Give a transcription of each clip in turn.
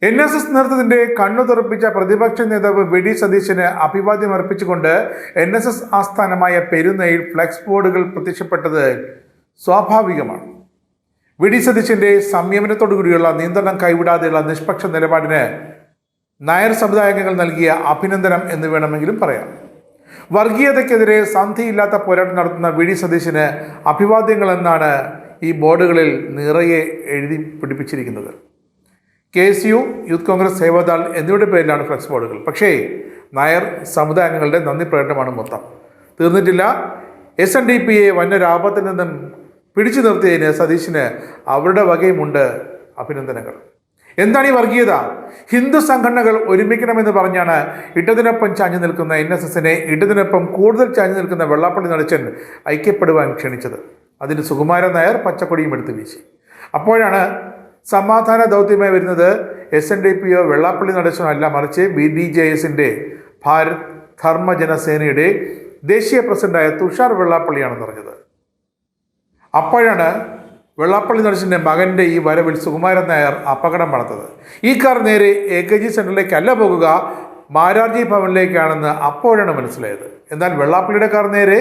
NSS നേതൃത്വത്തിന്റെ കണ്ണു തുറപ്പിച്ച പ്രതിപക്ഷ നേതാവ് വി.ഡി. സതീശന് അഭിവാദ്യം അർപ്പിച്ചുകൊണ്ട് NSS ആസ്ഥാനമായ പെരുന്നയിൽ ഫ്ലെക്സ് ബോർഡുകൾ പ്രത്യക്ഷപ്പെട്ടത് സ്വാഭാവികമാണ്. വി.ഡി. സതീശന്റെ സംയമനത്തോടുകൂടിയുള്ള നിയന്ത്രണം കൈവിടാതെയുള്ള നിഷ്പക്ഷ നിലപാടിന് നായർ സമുദായാംഗങ്ങൾ നൽകിയ അഭിനന്ദനം എന്ന് വേണമെങ്കിലും പറയാം. വർഗീയതയ്ക്കെതിരെ സന്ധിയില്ലാത്ത പോരാട്ടം നടത്തുന്ന വി.ഡി. സതീശന് അഭിവാദ്യങ്ങൾ എന്നാണ് ഈ ബോർഡുകളിൽ നിറയെ എഴുതി പിടിപ്പിച്ചിരിക്കുന്നത്. KSU, യൂത്ത് കോൺഗ്രസ്, സേവാദൾ എന്നിവയുടെ പേരിലാണ് ഫ്ലെക്സ് ബോർഡുകൾ. പക്ഷേ നായർ സമുദായാംഗങ്ങളുടെ നന്ദി പ്രകടനമാണ് മൊത്തം. തീർന്നിട്ടില്ല. SNDPയെ വന്നൊരാപത്തിൽ നിന്നും പിടിച്ചു നിർത്തിയതിന് സതീശന് അവരുടെ വകയുമുണ്ട് അഭിനന്ദനങ്ങൾ. എന്താണ് ഈ വർഗീയത? ഹിന്ദു സംഘടനകൾ ഒരുമിക്കണമെന്ന് പറഞ്ഞാണ് ഇടതിനൊപ്പം ചാഞ്ഞു നിൽക്കുന്ന NSSനെ ഇടതിനൊപ്പം കൂടുതൽ ചാഞ്ഞു നിൽക്കുന്ന വെള്ളാപ്പള്ളി നടേശൻ ഐക്യപ്പെടുവാൻ ക്ഷണിച്ചത്. അതിന് സുകുമാരൻ നായർ പച്ചക്കൊടിയും എടുത്തു വീശി. അപ്പോഴാണ് സമാധാന ദൗത്യമായി വരുന്നത് SNDPയോ വെള്ളാപ്പള്ളി നടേശനോ അല്ല, മറിച്ച് BDJSന്റെ ഭാരത് ധർമ്മ ജനസേനയുടെ ദേശീയ പ്രസിഡന്റായ തുഷാർ വെള്ളാപ്പള്ളിയാണെന്ന് പറഞ്ഞത്. അപ്പോഴാണ് വെള്ളാപ്പള്ളി നടേശൻ്റെ മകൻ്റെ ഈ വരവിൽ സുകുമാരൻ നായർ അപകടം വളർത്തത്. ഈ കാർ നേരെ AKG സെന്ററിലേക്കല്ല പോകുക, മാരാർജി ഭവനിലേക്കാണെന്ന് അപ്പോഴാണ് മനസ്സിലായത്. എന്നാൽ വെള്ളാപ്പള്ളിയുടെ കാർ നേരെ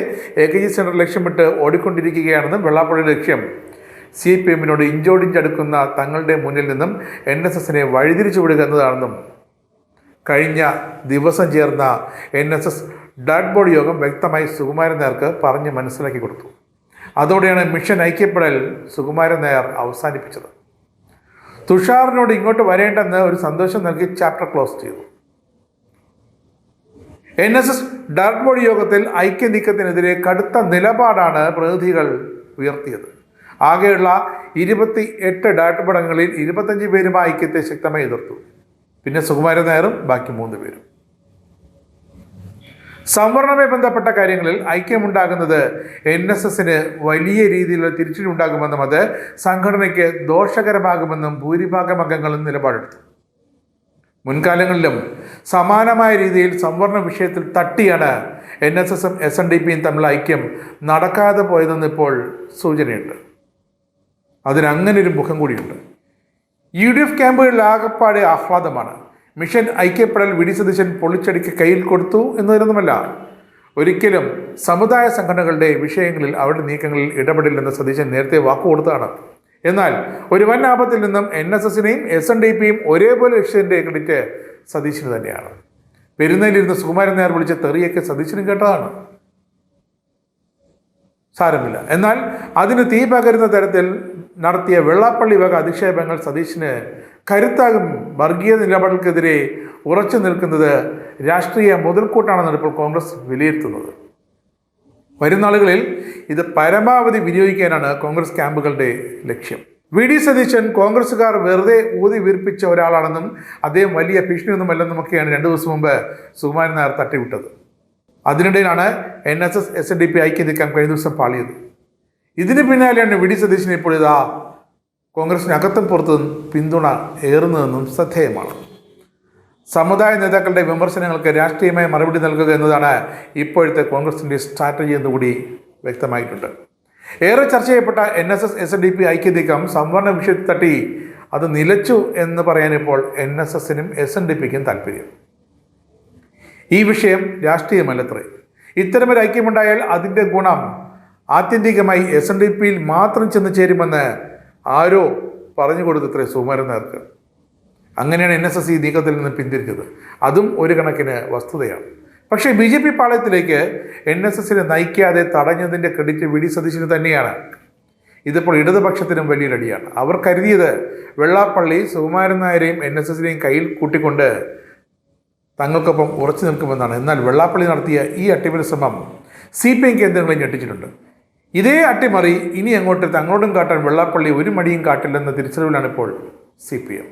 AKG സെന്റർ ലക്ഷ്യമിട്ട് ഓടിക്കൊണ്ടിരിക്കുകയാണെന്നും വെള്ളാപ്പള്ളിയുടെ ലക്ഷ്യം CPMനോട് ഇഞ്ചോടിഞ്ചടുക്കുന്ന തങ്ങളുടെ മുന്നിൽ നിന്നും NSSനെ വഴിതിരിച്ചു വിടുക എന്നതാണെന്നും കഴിഞ്ഞ ദിവസം ചേർന്ന NSS ഡാഡ് ബോർഡ് യോഗം വ്യക്തമായി സുകുമാരൻ നായർക്ക് പറഞ്ഞ് മനസ്സിലാക്കി കൊടുത്തു. അതോടെയാണ് മിഷൻ ഐക്യപ്പെടൽ സുകുമാരൻ നായർ അവസാനിപ്പിച്ചത്. തുഷാറിനോട് ഇങ്ങോട്ട് വരേണ്ടെന്ന് ഒരു സന്ദേശം നൽകി ചാപ്റ്റർ ക്ലോസ് ചെയ്തു. NSS ഡാഡ് ബോർഡ് യോഗത്തിൽ ഐക്യ നീക്കത്തിനെതിരെ കടുത്ത നിലപാടാണ് പ്രതിനിധികൾ ഉയർത്തിയത്. ആകെയുള്ള 28 ഡാഡ് ബോർഡ് അംഗങ്ങളിൽ 25 പേരും ആ ഐക്യത്തെ ശക്തമായി എതിർത്തു. പിന്നെ സുകുമാരൻ നായറും ബാക്കി 3 പേരും. സംവരണവുമായി ബന്ധപ്പെട്ട കാര്യങ്ങളിൽ ഐക്യമുണ്ടാകുന്നത് NSSന് വലിയ രീതിയിലുള്ള തിരിച്ചടിയുണ്ടാകുമെന്നും അത് സംഘടനയ്ക്ക് ദോഷകരമാകുമെന്നും ഭൂരിഭാഗം അംഗങ്ങളും നിലപാടെടുത്തു. മുൻകാലങ്ങളിലും സമാനമായ രീതിയിൽ സംവരണ വിഷയത്തിൽ തട്ടിയാണ് NSSും SNDPയും തമ്മിലുള്ള ഐക്യം നടക്കാതെ പോയതെന്ന് ഇപ്പോൾ സൂചനയുണ്ട്. അതിനങ്ങനെ ഒരു മുഖം കൂടിയുണ്ട്. UDF ക്യാമ്പുകളിൽ ആകപ്പാടെ ആഹ്ലാദമാണ്. മിഷൻ ഐക്യപ്പെടൽ വി.ഡി. സതീശൻ പൊളിച്ചടിക്ക് കയ്യിൽ കൊടുത്തു എന്നതിനൊന്നുമല്ല. ഒരിക്കലും സമുദായ സംഘടനകളുടെ വിഷയങ്ങളിൽ അവരുടെ നീക്കങ്ങളിൽ ഇടപെടില്ലെന്ന് സതീശൻ നേരത്തെ വാക്കുകൊടുത്താണ്. എന്നാൽ ഒരു വൻ ആപത്തിൽ നിന്നും NSSനെയും SNDPയും ഒരേപോലെ രക്ഷിച്ചതിൻ്റെ ക്രെഡിറ്റ് സതീശന് തന്നെയാണ്. പെരുന്നയിലിരുന്ന് സുകുമാരൻ നായർ വിളിച്ച തെറിയൊക്കെ സതീശനും കേട്ടതാണ്. സാരമില്ല. എന്നാൽ അതിന് തീ പകരുന്ന തരത്തിൽ നടത്തിയ വെള്ളാപ്പള്ളി വക അധിക്ഷേപങ്ങൾ സതീശന് കരുത്താകും. വർഗീയ നിലപാടുകൾക്കെതിരെ ഉറച്ചു നിൽക്കുന്നത് രാഷ്ട്രീയ മുതൽക്കൂട്ടാണെന്നാണ് ഇപ്പോൾ കോൺഗ്രസ് വിലയിരുത്തുന്നത്. വരും നാളുകളിൽ ഇത് പരമാവധി വിനിയോഗിക്കാനാണ് കോൺഗ്രസ് ക്യാമ്പുകളുടെ ലക്ഷ്യം. വി.ഡി. സതീശൻ കോൺഗ്രസ്സുകാർ വെറുതെ ഊതി വീർപ്പിച്ച ഒരാളാണെന്നും അദ്ദേഹം വലിയ ഭീഷണിയൊന്നുമല്ലെന്നുമൊക്കെയാണ് 2 ദിവസം മുമ്പ് സുകുമാരൻ നായർ തട്ടിവിട്ടത്. അതിനിടയിലാണ് NSS SNDP ഐക്യം നീക്കാൻ കഴിഞ്ഞ ദിവസം പാളിയത്. ഇതിന് പിന്നാലെയാണ് വി.ഡി. സതീശന് ഇപ്പോൾ ഇതാ കോൺഗ്രസിനകത്തും പുറത്തും പിന്തുണ ഏറുന്നതെന്നും ശ്രദ്ധേയമാണ്. സമുദായ നേതാക്കളുടെ വിമർശനങ്ങൾക്ക് രാഷ്ട്രീയമായ മറുപടി നൽകുക എന്നതാണ് ഇപ്പോഴത്തെ കോൺഗ്രസിൻ്റെ സ്ട്രാറ്റജി എന്നുകൂടി വ്യക്തമായിട്ടുണ്ട്. ഏറെ ചർച്ച ചെയ്യപ്പെട്ട NSS SNDP ഐക്യ നീക്കം സംവരണ വിഷയത്തിൽ തട്ടി അത് നിലച്ചു എന്ന് പറയാനിപ്പോൾ NSSനും SNDPക്കും താല്പര്യം. ഈ വിഷയം രാഷ്ട്രീയമല്ലത്രേ. ഇത്തരമൊരു ഐക്യമുണ്ടായാൽ അതിൻ്റെ ഗുണം ആത്യന്തികമായി SNDPയിൽ മാത്രം ചെന്ന് ചേരുമെന്ന് ആരോ പറഞ്ഞു കൊടുത്തത്രേ സുകുമാരൻ നായർക്ക്. അങ്ങനെയാണ് NSS ഈ നീക്കത്തിൽ നിന്ന് പിന്തിരിച്ചത്. അതും ഒരു കണക്കിന് വസ്തുതയാണ്. പക്ഷേ BJP പാളയത്തിലേക്ക് NSSനെ നയിക്കാതെ തടഞ്ഞതിൻ്റെ ക്രെഡിറ്റ് വി.ഡി. സതീശന് തന്നെയാണ്. ഇതിപ്പോൾ ഇടതുപക്ഷത്തിനും വലിയൊരടിയാണ്. അവർ കരുതിയത് വെള്ളാപ്പള്ളി സുകുമാരൻ നായരെയും NSSനെയും കയ്യിൽ കൂട്ടിക്കൊണ്ട് തങ്ങൾക്കൊപ്പം ഉറച്ചു നിൽക്കുമെന്നാണ്. എന്നാൽ വെള്ളാപ്പള്ളി നടത്തിയ ഈ അട്ടിമറി ശ്രമം CPM കേന്ദ്രങ്ങളെ ഞെട്ടിച്ചിട്ടുണ്ട്. ഇതേ അട്ടിമറി ഇനി അങ്ങോട്ട് തങ്ങളോടും കാട്ടാൻ വെള്ളാപ്പള്ളി ഒരു മടിയും കാട്ടില്ലെന്ന തിരിച്ചറിവിലാണ് ഇപ്പോൾ CPM.